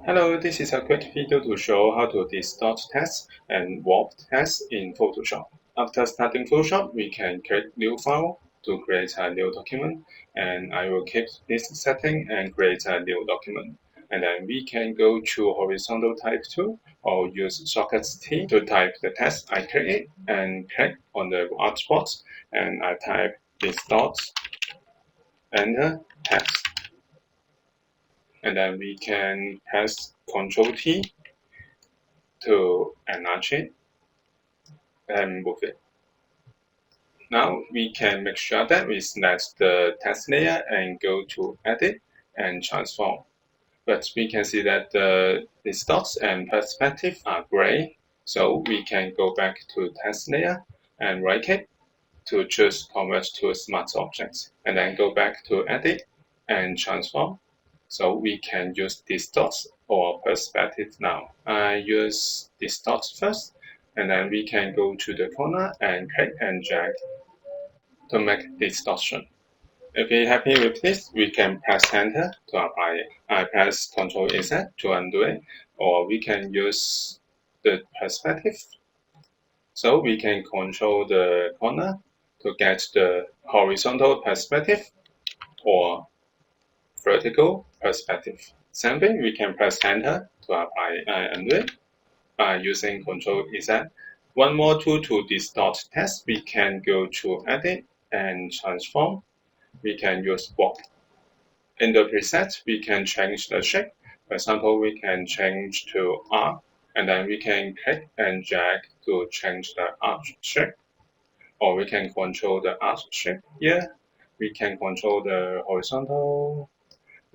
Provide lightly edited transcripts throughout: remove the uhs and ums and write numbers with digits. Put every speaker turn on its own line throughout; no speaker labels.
Hello, this is a quick video to show how to distort text and warp text in Photoshop. After starting Photoshop, we can create new file to create a new document, and I will keep this setting and create a new document. And then we can go to horizontal type tool or use shortcut T to type the text I create and click on the artbox and I type distort, enter text. And then we can press Ctrl T to enlarge it and move it. Now we can make sure that we select the text layer and go to Edit and Transform. But we can see that the dots and perspective are gray, so we can go back to text layer and right click to choose Convert to Smart Objects, and then go back to Edit and Transform. So we can use distort or perspective now. I use distort first, and then we can go to the corner and click and drag to make distortion. If we're happy with this, we can press Enter to apply it. I press Ctrl Z to undo it, or we can use the perspective. So we can control the corner to get the horizontal perspective or vertical perspective. Same thing, we can press Enter to apply and undo it by using Ctrl Z. One more tool to distort text, we can go to Edit and Transform. We can use Warp. In the preset, we can change the shape. For example, we can change to arc, and then we can click and drag to change the arc shape. Or we can control the arc shape here. We can control the horizontal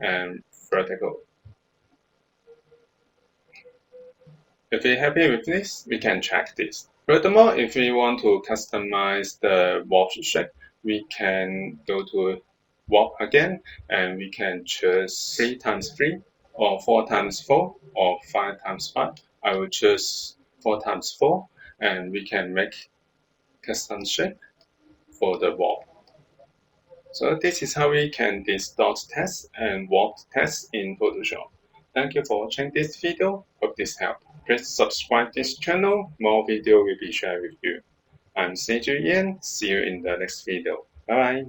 and vertical. If we're happy with this, we can check this. Furthermore, if we want to customize the warp shape, we can go to warp again, and we can choose 3 times 3 or 4 times 4 or 5 times 5. I will choose 4 times 4, and we can make custom shape for the warp. So this is how we can distort text and warp text in Photoshop. Thank you for watching this video. Hope this helped. Please subscribe this channel. More video will be shared with you. I'm Seiju Yan. See you in the next video. Bye bye.